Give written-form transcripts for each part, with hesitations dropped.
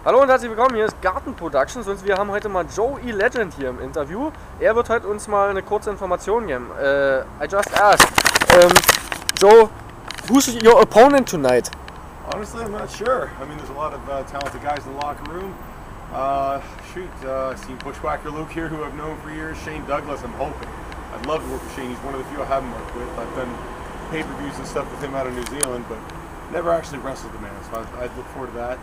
Hallo und herzlich willkommen, hier ist Garten-Productions und wir haben heute mal Joey Legend hier im Interview. Er wird heute uns mal eine kurze Information geben. I just asked, Joe, who's your opponent tonight? Honestly, I'm not sure. I mean, there's a lot of talented guys in the locker room. I've seen Bushwhacker Luke here, who I've known for years. Shane Douglas, I'm hoping. I'd love to work with Shane. He's one of the few I haven't worked with. I've done pay-per-views and stuff with him out of New Zealand, but never actually wrestled the man, so I'd look forward to that.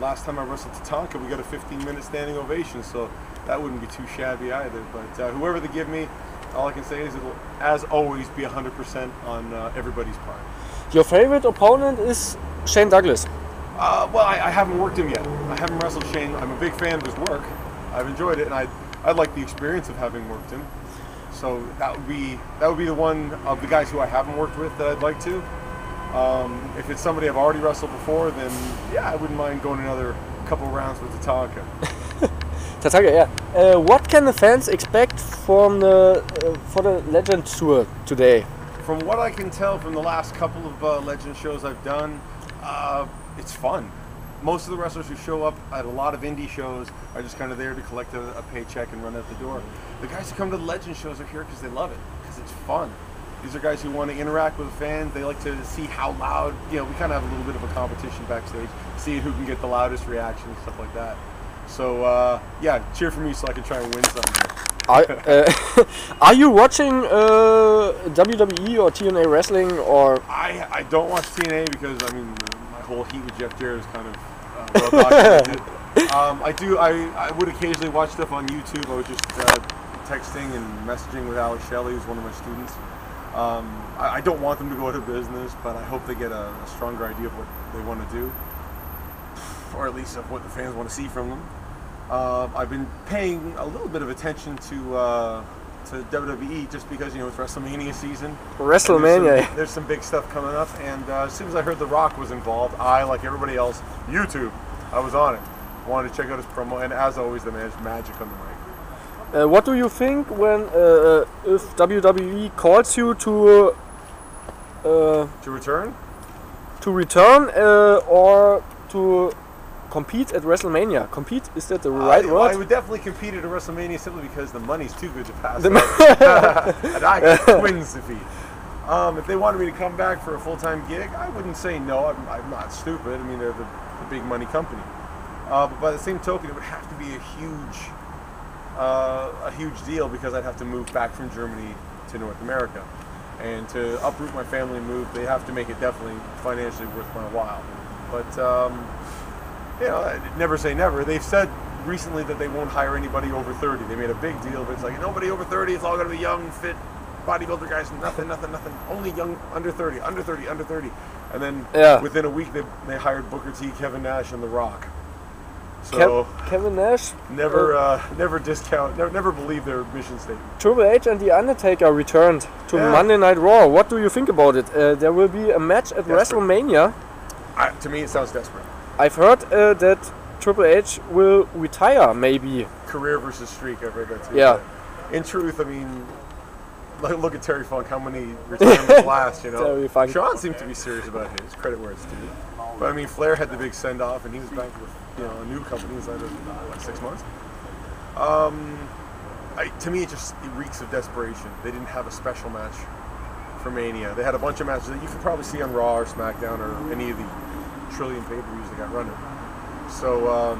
Last time I wrestled Tatanka, we got a 15-minute standing ovation, so that wouldn't be too shabby either. But whoever they give me, all I can say is it'll, as always, be 100% on everybody's part. Your favorite opponent is Shane Douglas. Well, I haven't worked him yet. I haven't wrestled Shane. I'm a big fan of his work. I've enjoyed it, and I'd like the experience of having worked him. So that would be the one of the guys who I haven't worked with that I'd like to. If it's somebody I've already wrestled before, then yeah, I wouldn't mind going another couple rounds with Tatanka. Tatanka, yeah. What can the fans expect from for the Legend Tour today? From what I can tell from the last couple of Legend shows I've done, it's fun. Most of the wrestlers who show up at a lot of indie shows are just kind of there to collect a paycheck and run out the door. The guys who come to the Legend shows are here because they love it, because it's fun. These are guys who want to interact with the fans. They like to see how loud, we kind of have a little bit of a competition backstage, see who can get the loudest reaction and stuff like that. So, yeah, cheer for me so I can try and win something. Are you watching WWE or TNA wrestling, or? I don't watch TNA because, I mean, my whole heat with Jeff Jarrett is kind of well documented. I would occasionally watch stuff on YouTube. I was just texting and messaging with Alex Shelley, who's one of my students. I don't want them to go out of business, but I hope they get a stronger idea of what they want to do, or at least of what the fans want to see from them. I've been paying a little bit of attention to WWE just because it's WrestleMania season. WrestleMania. There's some big stuff coming up, and as soon as I heard The Rock was involved, I, like everybody else, YouTube, I was on it. Wanted to check out his promo, and as always, the man's magic on the mic. What do you think when if WWE calls you to return? To return or to compete at WrestleMania? Compete, is that the right word? I would definitely compete at a WrestleMania simply because the money's too good to pass up. And I got twins to feed. If they wanted me to come back for a full-time gig, I wouldn't say no. I'm not stupid. I mean, they're the big money company. But by the same token, it would have to be a huge deal because I'd have to move back from Germany to North America. And to uproot my family and move, they have to make it definitely financially worth my while. But, never say never. They've said recently that they won't hire anybody over 30. They made a big deal, but it's like, nobody over 30, it's all going to be young, fit, bodybuilder guys, nothing. Only young, under 30. And then within a week, they hired Booker T, Kevin Nash, and The Rock. So Kevin Nash? Never discount, never believe their mission statement. Triple H and The Undertaker returned to Monday Night Raw. What do you think about it? There will be a match at WrestleMania. To me, it sounds desperate. I've heard that Triple H will retire, maybe. Career versus streak, I've heard that too. Yeah. In truth, I mean, look at Terry Funk, how many retirements last, Terry Funk. Sean seemed to be serious about his, credit where it's due. But I mean, Flair had the big send-off, and he was back with a new company inside of like 6 months. To me, it reeks of desperation. They didn't have a special match for Mania. They had a bunch of matches that you could probably see on Raw or SmackDown or any of the trillion pay-per-views that got running. So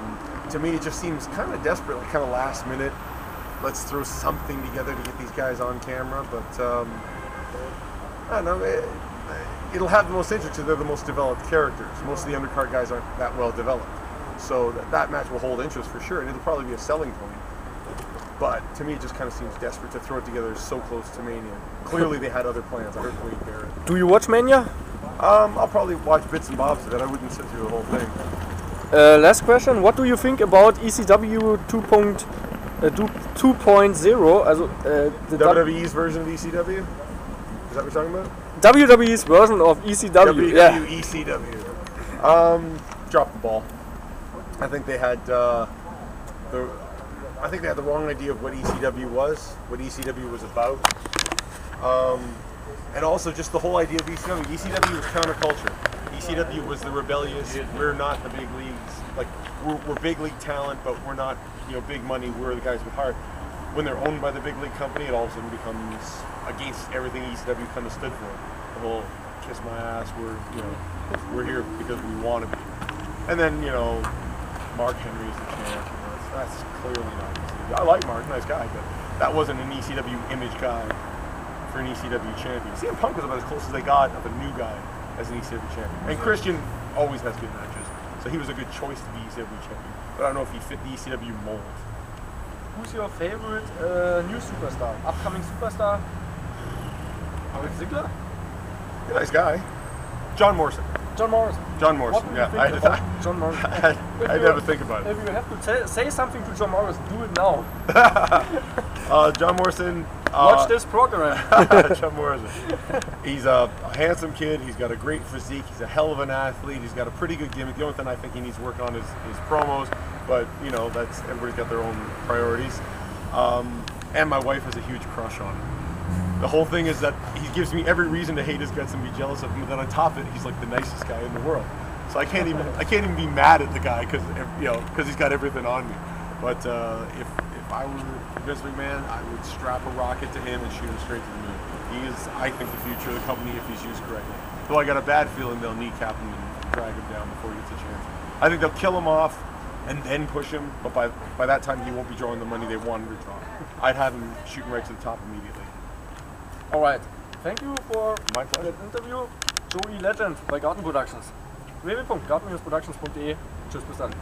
to me, it just seems kind of desperate, like kind of last minute. Let's throw something together to get these guys on camera. But I don't know. It'll have the most interest because they're the most developed characters. Most of the undercard guys aren't that well developed. So that match will hold interest for sure, and it'll probably be a selling point. But to me, it just kind of seems desperate to throw it together so close to Mania. Clearly, they had other plans. I heard Wade Barrett. Do you watch Mania? I'll probably watch bits and bobs of it. I wouldn't sit through the whole thing. Last question. What do you think about ECW 2.0? The WWE's version of ECW? Is that what you're talking about? WWE's version of ECW. ECW. Dropped the ball. I think they had the wrong idea of what ECW was, what ECW was about. And also just the whole idea of ECW. ECW was counterculture. ECW was the rebellious. We're not the big leagues. Like we're big league talent, but we're not big money. We're the guys with heart. When they're owned by the big league company, it all of a sudden becomes against everything ECW kind of stood for. The whole kiss my ass. We're here because we want to be. And then Mark Henry is the champ. That's clearly not ECW. I like Mark, nice guy, but that wasn't an ECW image guy for an ECW champion. CM Punk was about as close as they got of a new guy as an ECW champion. And Christian always has good matches, so he was a good choice to be ECW champion. But I don't know if he fit the ECW mold. Who's your favorite new superstar? Upcoming superstar? Ziggler? Yeah, nice guy. John Morrison. John Morrison. John Morrison. What do you think about John Morrison? I never think about it. If you have to say something to John Morrison, do it now. John Morrison. Watch this program. John Morrison. He's a handsome kid. He's got a great physique. He's a hell of an athlete. He's got a pretty good gimmick. The only thing I think he needs to work on is promos. But that's everybody's got their own priorities. And my wife has a huge crush on him. The whole thing is that he gives me every reason to hate his guts and be jealous of him. But then on top of it, he's like the nicest guy in the world. So I can't even be mad at the guy because he's got everything on me. But if I were Vince McMahon, I would strap a rocket to him and shoot him straight to the moon. He is, I think, the future of the company if he's used correctly. Though I got a bad feeling they'll kneecap him and drag him down before he gets a chance. I think they'll kill him off and then push him, but by that time he won't be drawing the money they wanted to draw. I'd have him shooting right to the top immediately. Alright, thank you for my pleasure. that interview. Joey Legend bei Garten-Productions. www.garten-productions.de. Tschüss, bis dann.